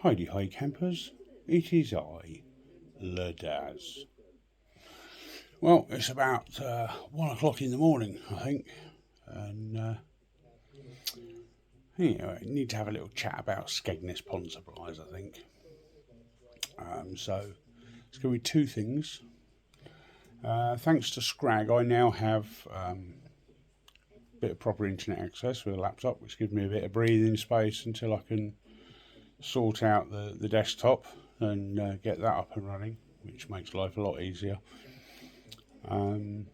Heidi hi campers, it is I, Ladaz. Well, it's about 1 o'clock in the morning, I think, and I need to have a little chat about Skegness pond supplies, I think. So it's going to be two things. Thanks to Scrag, I now have a bit of proper internet access with a laptop, which gives me a bit of breathing space until I can sort out the desktop and get that up and running, which makes life a lot easier. So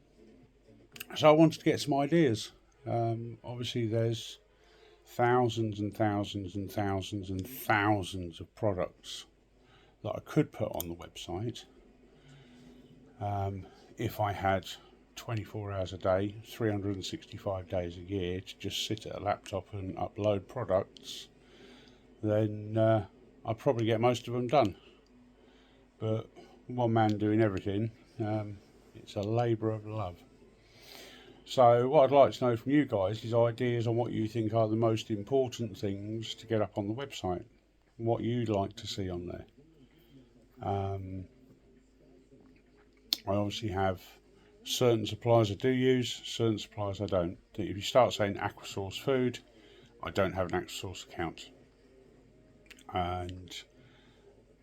I wanted to get some ideas. Obviously, there's thousands and thousands and thousands and thousands of products that I could put on the website if I had 24 hours a day, 365 days a year to just sit at a laptop and upload products, then I'd probably get most of them done. But one man doing everything, it's a labour of love. So what I'd like to know from you guys is ideas on what you think are the most important things to get up on the website, what you'd like to see on there. I obviously have certain suppliers I do use, certain suppliers I don't. If you start saying Aquasource food, I don't have an Aquasource account, and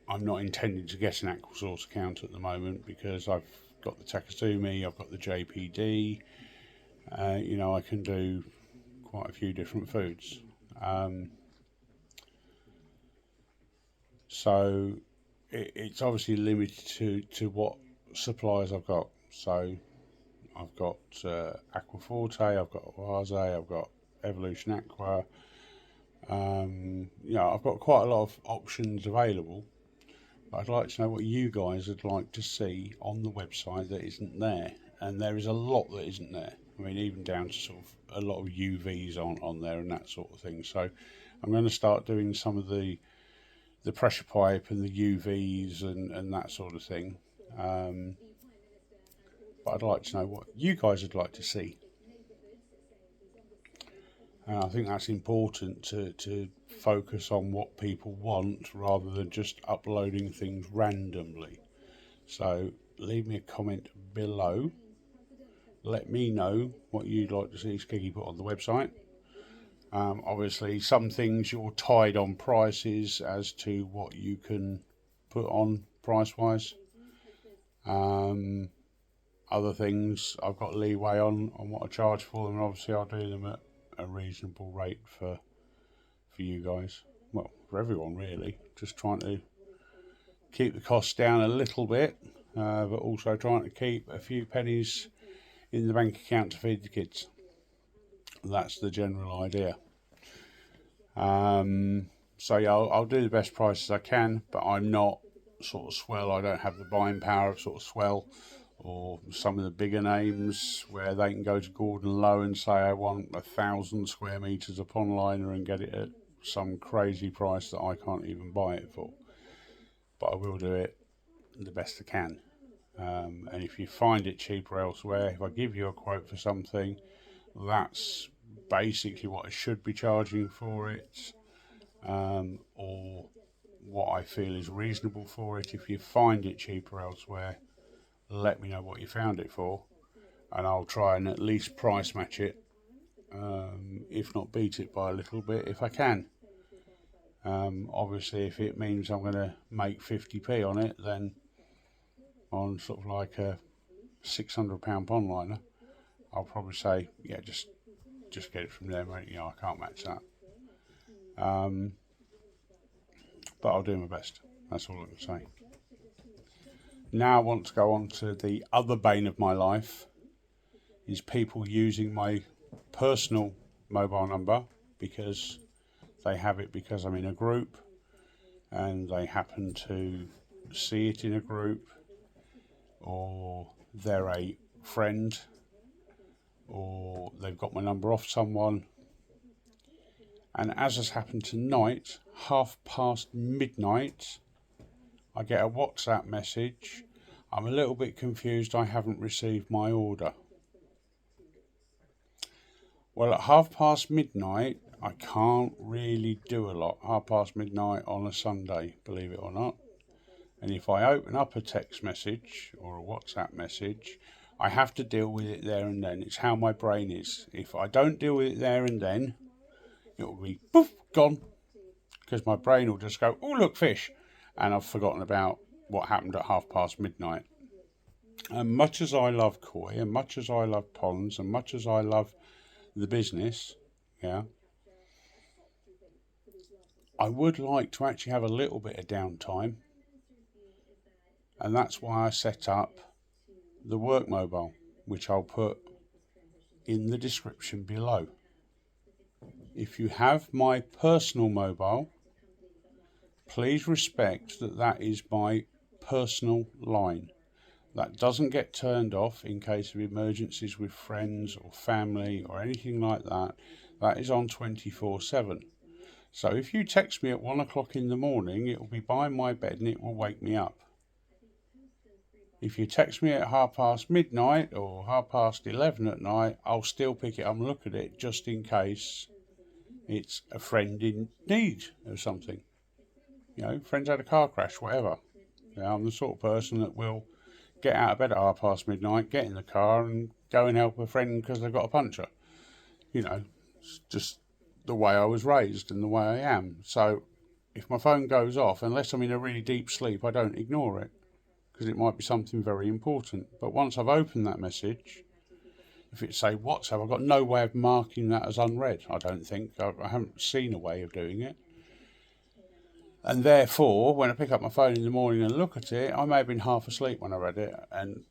I'm not intending to get an Aquasource account at the moment because I've got the Takasumi, I've got the JPD. I can do quite a few different foods. So it's obviously limited to what suppliers I've got. So I've got Aquaforte, I've got Oase, I've got Evolution Aqua. I've got quite a lot of options available. But I'd like to know what you guys would like to see on the website that isn't there. And there is a lot that isn't there. I mean, even down to sort of a lot of UVs on there and that sort of thing. So I'm going to start doing some of the pressure pipe and the UVs and that sort of thing. But I'd like to know what you guys would like to see. And I think that's important to focus on what people want rather than just uploading things randomly. So leave me a comment below. Let me know what you'd like to see Skeggy put on the website. Obviously, some things you're tied on prices as to what you can put on price-wise. Other things I've got leeway on what I charge for them, and obviously I'll do them at a reasonable rate for you guys. Well, for everyone really. Just trying to keep the costs down a little bit, but also trying to keep a few pennies in the bank account to feed the kids. That's the general idea. So yeah, I'll do the best prices I can, but I'm not sort of Swell. I don't have the buying power of sort of Swell or some of the bigger names where they can go to Gordon Low and say I want 1,000 square metres of pond liner and get it at some crazy price that I can't even buy it for. But I will do it the best I can. And if you find it cheaper elsewhere, if I give you a quote for something, that's basically what I should be charging for it, or what I feel is reasonable for it. If you find it cheaper elsewhere, let me know what you found it for, and I'll try and at least price match it, if not beat it by a little bit if I can. Obviously, if it means I'm going to make 50p on it, then on sort of like a £600 pond liner, I'll probably say, yeah, just get it from there, mate. I can't match that. But I'll do my best. That's all I can say. Now I want to go on to the other bane of my life, is people using my personal mobile number because they have it because I'm in a group and they happen to see it in a group, or they're a friend, or they've got my number off someone. And as has happened tonight, midnight, I get a WhatsApp message. I'm a little bit confused, I haven't received my order. Well, at midnight, I can't really do a lot midnight on a Sunday, believe it or not. And if I open up a text message or a WhatsApp message, I have to deal with it there and then. It's how my brain is. If I don't deal with it there and then, it will be poof, gone. Because my brain will just go, oh, look, fish. And I've forgotten about what happened at midnight. And much as I love koi, and much as I love ponds, and much as I love the business, yeah, I would like to actually have a little bit of downtime. And that's why I set up the work mobile, which I'll put in the description below. If you have my personal mobile, please respect that that is my personal line. That doesn't get turned off in case of emergencies with friends or family or anything like that. That is on 24/7. So if you text me at 1 o'clock in the morning, it will be by my bed and it will wake me up. If you text me at midnight or 11:30 at night, I'll still pick it up and look at it just in case it's a friend in need of something. You know, friends had a car crash, whatever. You know, I'm the sort of person that will get out of bed at midnight, get in the car and go and help a friend because they've got a puncture. You know, it's just the way I was raised and the way I am. So if my phone goes off, unless I'm in a really deep sleep, I don't ignore it because it might be something very important. But once I've opened that message, if it's say WhatsApp, I've got no way of marking that as unread, I don't think. I haven't seen a way of doing it. And therefore, when I pick up my phone in the morning and look at it, I may have been half asleep when I read it, and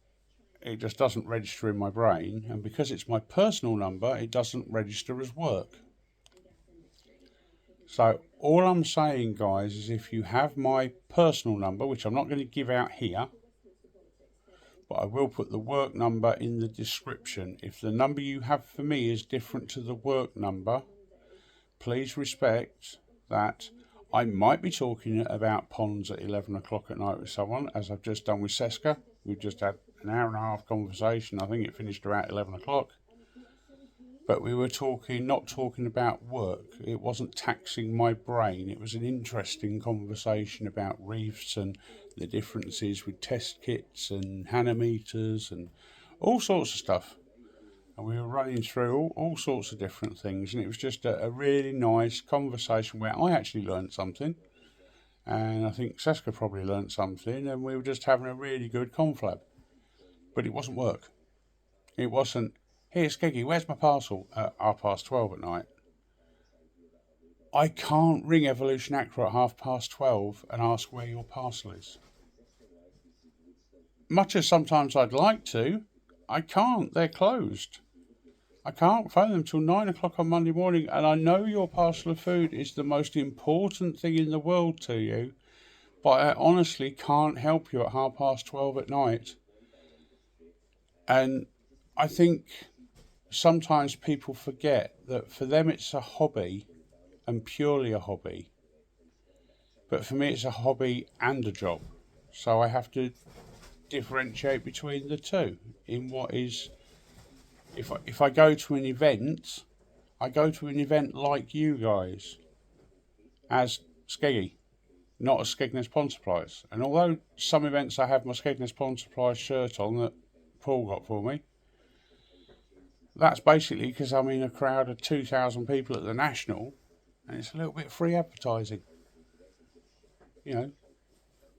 it just doesn't register in my brain. And because it's my personal number, it doesn't register as work. So all I'm saying, guys, is if you have my personal number, which I'm not going to give out here, but I will put the work number in the description. If the number you have for me is different to the work number, please respect that I might be talking about ponds at 11 o'clock at night with someone, as I've just done with Seska. We've just had an hour and a half conversation. I think it finished around 11 o'clock. But we were not talking about work. It wasn't taxing my brain. It was an interesting conversation about reefs and the differences with test kits and hanometers and all sorts of stuff. And we were running through all sorts of different things. And it was just a really nice conversation where I actually learned something. And I think Seska probably learned something. And we were just having a really good conflab. But it wasn't work. It wasn't, here, Skeggy, where's my parcel? At 12:30 at night. I can't ring Evolution Aqua at 12:30 and ask where your parcel is. Much as sometimes I'd like to, I can't. They're closed. I can't phone them till 9 o'clock on Monday morning, and I know your parcel of food is the most important thing in the world to you, but I honestly can't help you at 12:30 at night. And I think sometimes people forget that for them it's a hobby and purely a hobby. But for me it's a hobby and a job. So I have to differentiate between the two in what is, if I go to an event, I go to an event like you guys as Skeggy, not as Skegness Pond Supplies. And although some events I have my Skegness Pond Supplies shirt on that Paul got for me, that's basically because I'm in a crowd of 2,000 people at the National, and it's a little bit free advertising, you know.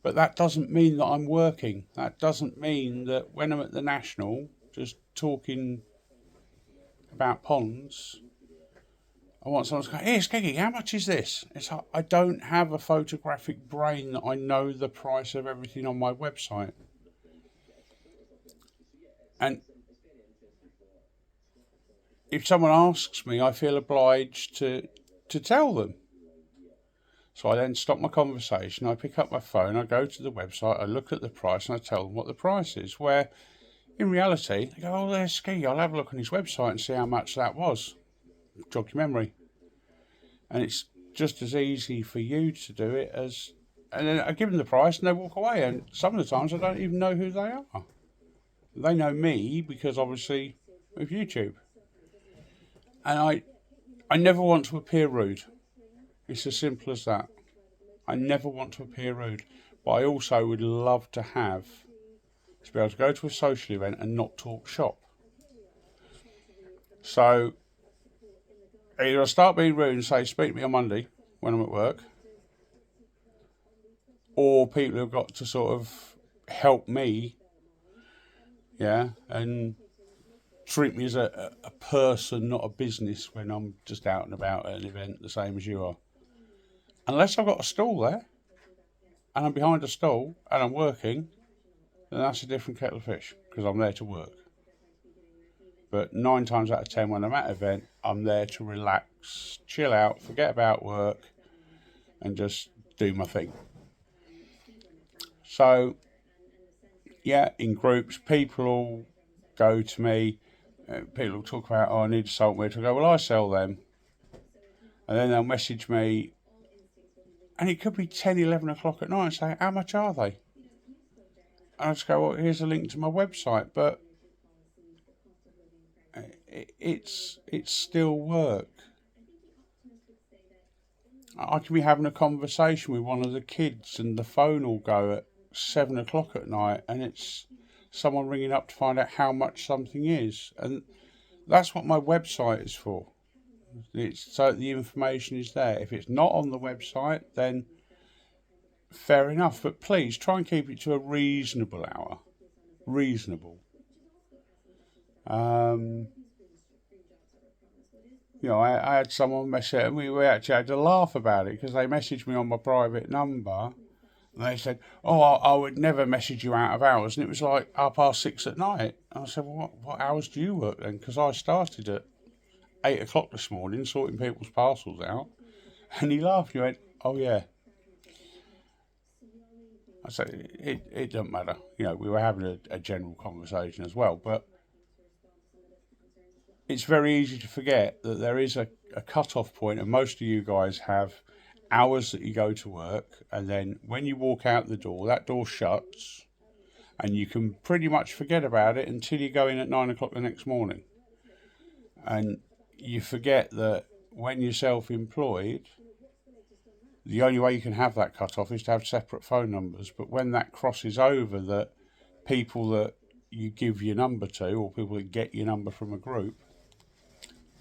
But that doesn't mean that I'm working. That doesn't mean that when I'm at the National, just talking about ponds, I want someone to go, hey, Skeggy, how much is this? It's like, I don't have a photographic brain that I know the price of everything on my website. And if someone asks me, I feel obliged to tell them. So I then stop my conversation, I pick up my phone, I go to the website, I look at the price and I tell them what the price is. Where in reality, they go, oh, there's Skeggy, I'll have a look on his website and see how much that was. Jog your memory. And it's just as easy for you to do it as, and then I give them the price and they walk away. And some of the times I don't even know who they are. They know me because obviously of YouTube. And I never want to appear rude. It's as simple as that. I never want to appear rude. But I also would love to be able to go to a social event and not talk shop. So either I start being rude and say, speak to me on Monday when I'm at work, or people have got to sort of help me, yeah, and treat me as a person, not a business, when I'm just out and about at an event, the same as you are. Unless I've got a stall there, and I'm behind a stall, and I'm working, then that's a different kettle of fish, because I'm there to work. But 9 times out of 10, when I'm at an event, I'm there to relax, chill out, forget about work, and just do my thing. So, yeah, in groups, people will go to me, people will talk about, oh, I need a salt meter. I go, well, I sell them. And then they'll message me, and it could be 10, 11 o'clock at night, and say, how much are they? And I just go, well, here's a link to my website. But it's still work. I can be having a conversation with one of the kids, and the phone will go at 7 o'clock at night, and it's someone ringing up to find out how much something is. And that's what my website is for. It's so the information is there. If it's not on the website, then fair enough. But please try and keep it to a reasonable hour. Reasonable. I had someone message, and we actually had to laugh about it, because they messaged me on my private number, and they said, oh, I would never message you out of hours. And it was like 6:30 at night. And I said, well, what hours do you work then? Because I started at 8 o'clock this morning sorting people's parcels out. And he laughed. He went, oh, yeah. I said, it doesn't matter. We were having a general conversation as well. But it's very easy to forget that there is a cut-off point, and most of you guys have hours that you go to work, and then when you walk out the door, that door shuts, and you can pretty much forget about it until you go in at 9 o'clock the next morning. And you forget that when you're self-employed, the only way you can have that cut-off is to have separate phone numbers. But when that crosses over, that people that you give your number to, or people that get your number from a group,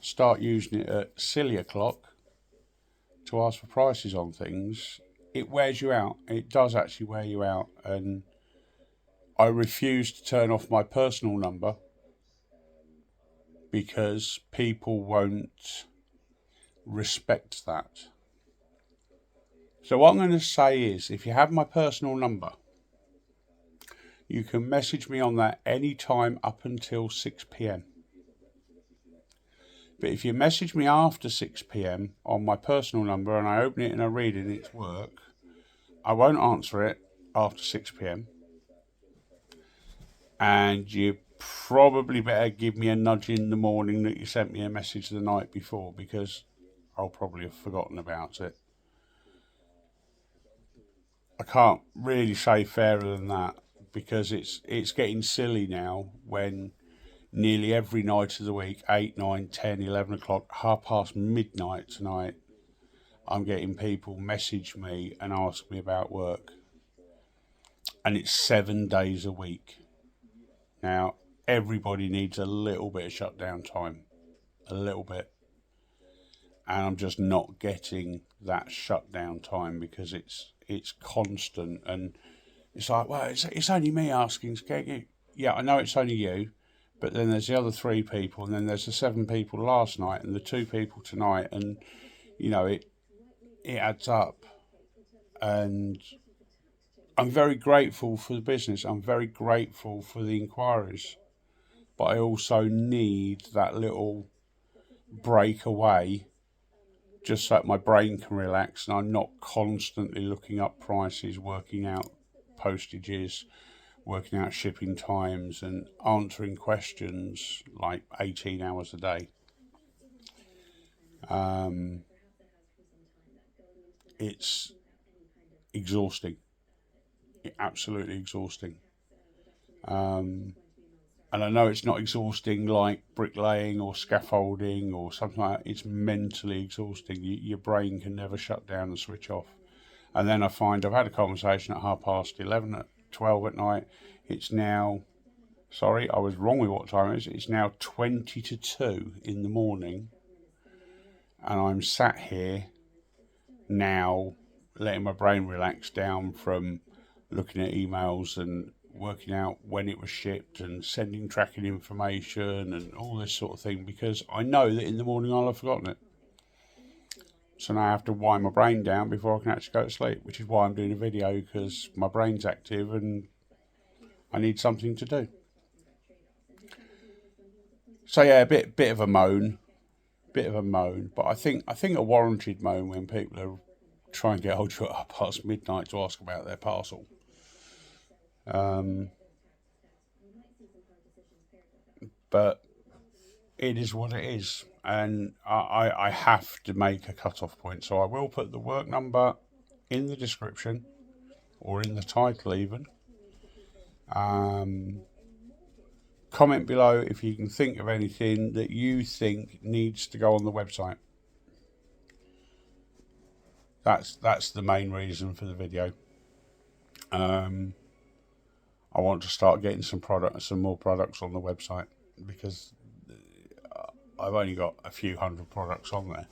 start using it at silly o'clock to ask for prices on things, it wears you out. It does actually wear you out. And I refuse to turn off my personal number, because people won't respect that. So what I'm going to say is, if you have my personal number, you can message me on that any time up until 6 p.m. But if you message me after 6 p.m. on my personal number, and I open it and I read it and it's work, I won't answer it after 6 p.m. And you probably better give me a nudge in the morning that you sent me a message the night before, because I'll probably have forgotten about it. I can't really say fairer than that, because it's getting silly now when nearly every night of the week, 8, 9, 10, 11 o'clock, half past midnight tonight, I'm getting people message me and ask me about work. And it's 7 days a week. Now, everybody needs a little bit of shutdown time. A little bit. And I'm just not getting that shutdown time, because it's constant. And it's like, well, it's only me asking, Skeggy. Yeah, I know it's only you. But then there's the other 3 people, and then there's the 7 people last night, and the 2 people tonight, and it adds up. And I'm very grateful for the business. I'm very grateful for the inquiries, but I also need that little break away, just so that my brain can relax, and I'm not constantly looking up prices, working out postages, working out shipping times, and answering questions like 18 hours a day. It's exhausting. Absolutely exhausting. And I know it's not exhausting like bricklaying or scaffolding or something like that. It's mentally exhausting. Your brain can never shut down and switch off. And then I find I've had a conversation at 11:30, at 12 at night. It's now, sorry, I was wrong with what time it is. It's now 20 to 2 in the morning. And I'm sat here now letting my brain relax down from looking at emails and working out when it was shipped and sending tracking information and all this sort of thing, because I know that in the morning I'll have forgotten it. So now I have to wind my brain down before I can actually go to sleep, which is why I'm doing a video, because my brain's active and I need something to do. So yeah, a bit of a moan, but I think a warranted moan when people are trying to get hold of you at past midnight to ask about their parcel. But it is what it is, and I have to make a cut-off point. So I will put the work number in the description or in the title even. Comment below if you can think of anything that you think needs to go on the website. That's the main reason for the video. I want to start getting some more products on the website, because I've only got a few hundred products on there,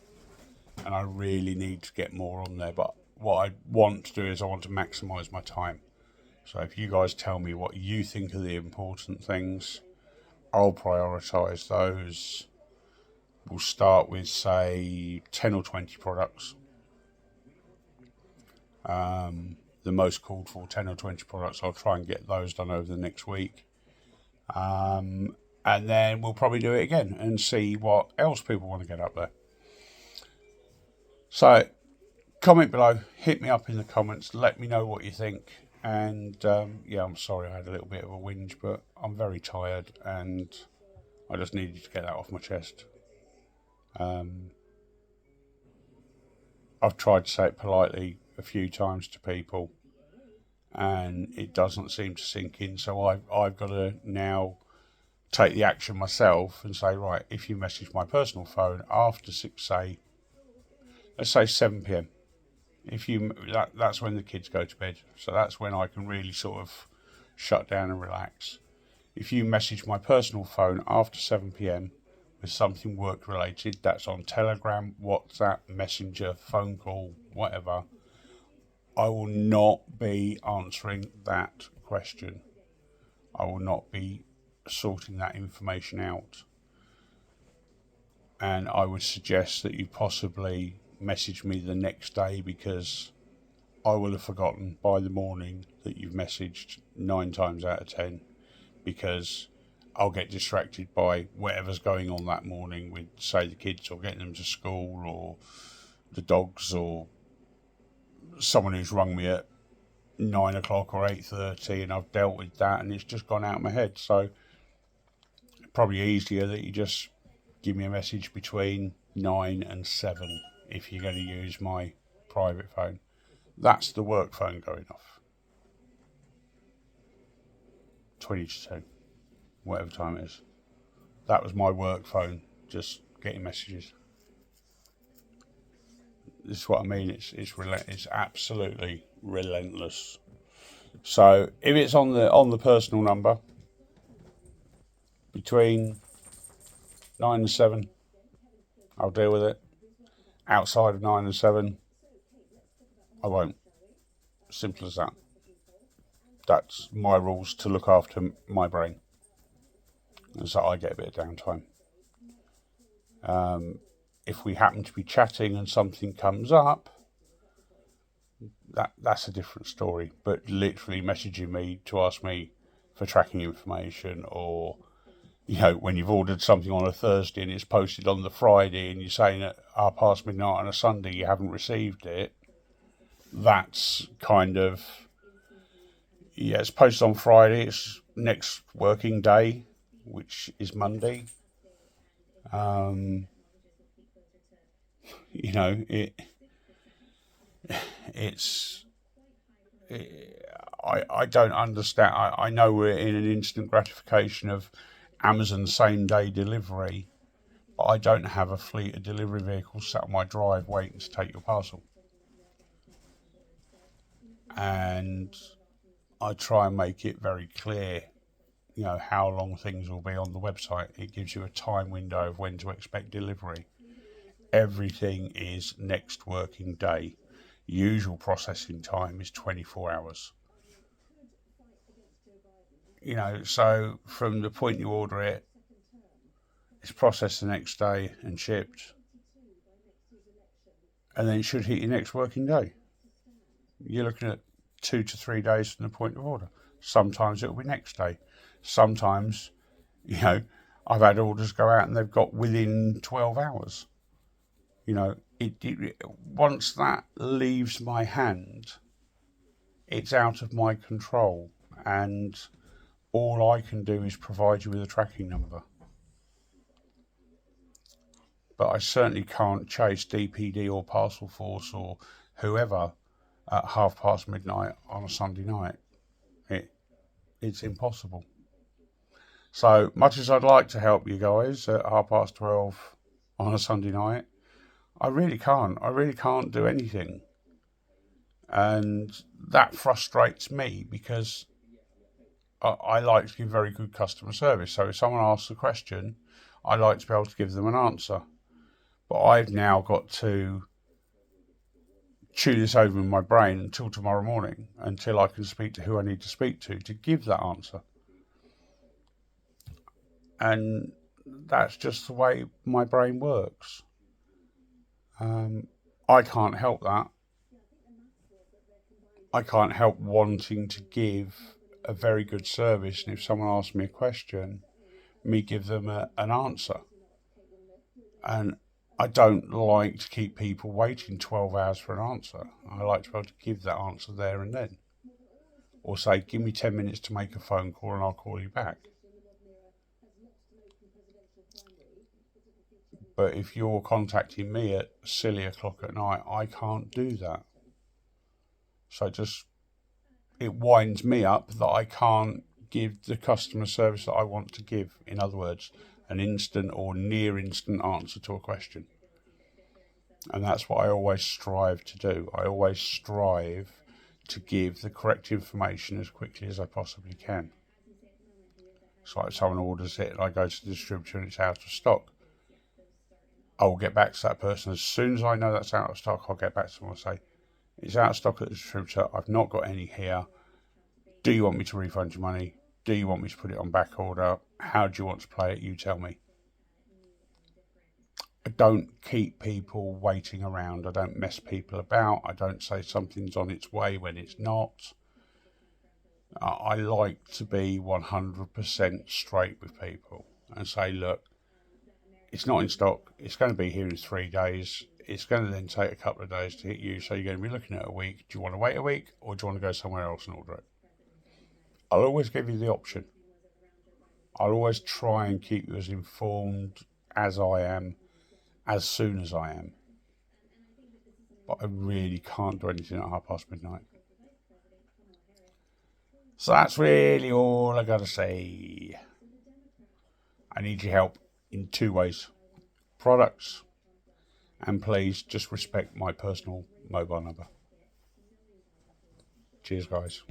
and I really need to get more on there. But what I want to do is I want to maximise my time. So if you guys tell me what you think are the important things, I'll prioritise those. We'll start with, say, 10 or 20 products. The most called for 10 or 20 products. I'll try and get those done over the next week. And then we'll probably do it again and see what else people want to get up there. So comment below, hit me up in the comments, let me know what you think. And yeah, I'm sorry I had a little bit of a whinge, but I'm very tired and I just needed to get that off my chest. I've tried to say it politely a few times to people and it doesn't seem to sink in, so I've got to now take the action myself and say, right, if you message my personal phone after let's say 7 p.m, that's when the kids go to bed, so that's when I can really sort of shut down and relax. If you message my personal phone after 7 p.m. with something work related, that's on Telegram, WhatsApp, Messenger, phone call, whatever, I will not be answering that question. I will not be sorting that information out. And I would suggest that you possibly message me the next day, because I will have forgotten by the morning that you've messaged 9 times out of 10, because I'll get distracted by whatever's going on that morning with, say, the kids or getting them to school or the dogs or someone who's rung me at 9 o'clock or 8:30 and I've dealt with that and it's just gone out of my head. So probably easier that you just give me a message between 9 and 7 if you're going to use my private phone. That's the work phone going off. 20 to 2, whatever time it is. That was my work phone, just getting messages. This is what I mean. It's absolutely relentless. So if it's on the personal number between 9 and 7, I'll deal with it. Outside of 9 and 7, I won't. Simple as that. That's my rules to look after my brain, and so I get a bit of downtime. If we happen to be chatting and something comes up, that's a different story. But literally messaging me to ask me for tracking information, or when you've ordered something on a Thursday and it's posted on the Friday and you're saying at past midnight on a Sunday you haven't received it, that's kind of, it's posted on Friday, it's next working day, which is Monday. I don't understand. I know we're in an instant gratification of Amazon same day delivery, but I don't have a fleet of delivery vehicles sat on my drive waiting to take your parcel. And I try and make it very clear, how long things will be on the website. It gives you a time window of when to expect delivery. Everything is next working day. Usual processing time is 24 hours. So from the point you order it, it's processed the next day and shipped, and then it should hit your next working day. You're looking at 2 to 3 days from the point of order. Sometimes it'll be next day. Sometimes, I've had orders go out and they've got within 12 hours. Once that leaves my hand, it's out of my control, and all I can do is provide you with a tracking number. But I certainly can't chase DPD or Parcel Force or whoever at midnight on a Sunday night. It's impossible. So much as I'd like to help you guys at 12:30 on a Sunday night, I really can't. I really can't do anything. And that frustrates me because I like to give very good customer service. So if someone asks a question, I like to be able to give them an answer. But I've now got to chew this over in my brain until tomorrow morning, until I can speak to who I need to speak to give that answer. And that's just the way my brain works. I can't help that. I can't help wanting to give a very good service, and if someone asks me a question, me give them an answer. And I don't like to keep people waiting 12 hours for an answer. I like to be able to give that answer there and then. Or say, give me 10 minutes to make a phone call and I'll call you back. But if you're contacting me at silly o'clock at night, I can't do that. So it winds me up that I can't give the customer service that I want to give. In other words, an instant or near instant answer to a question. And that's what I always strive to do. I always strive to give the correct information as quickly as I possibly can. So like someone orders it and I go to the distributor and it's out of stock, I will get back to that person. As soon as I know that's out of stock, I'll get back to them and say, it's out of stock at the distributor, I've not got any here. Do you want me to refund your money? Do you want me to put it on back order? How do you want to play it? You tell me. I don't keep people waiting around. I don't mess people about. I don't say something's on its way when it's not. I like to be 100% straight with people and say, look, it's not in stock. It's going to be here in 3 days. It's going to then take a couple of days to hit you. So you're going to be looking at a week. Do you want to wait a week or do you want to go somewhere else and order it? I'll always give you the option. I'll always try and keep you as informed as I am, as soon as I am. But I really can't do anything at midnight. So that's really all I got to say. I need your help in 2 ways. Products, and please just respect my personal mobile number. Cheers, guys.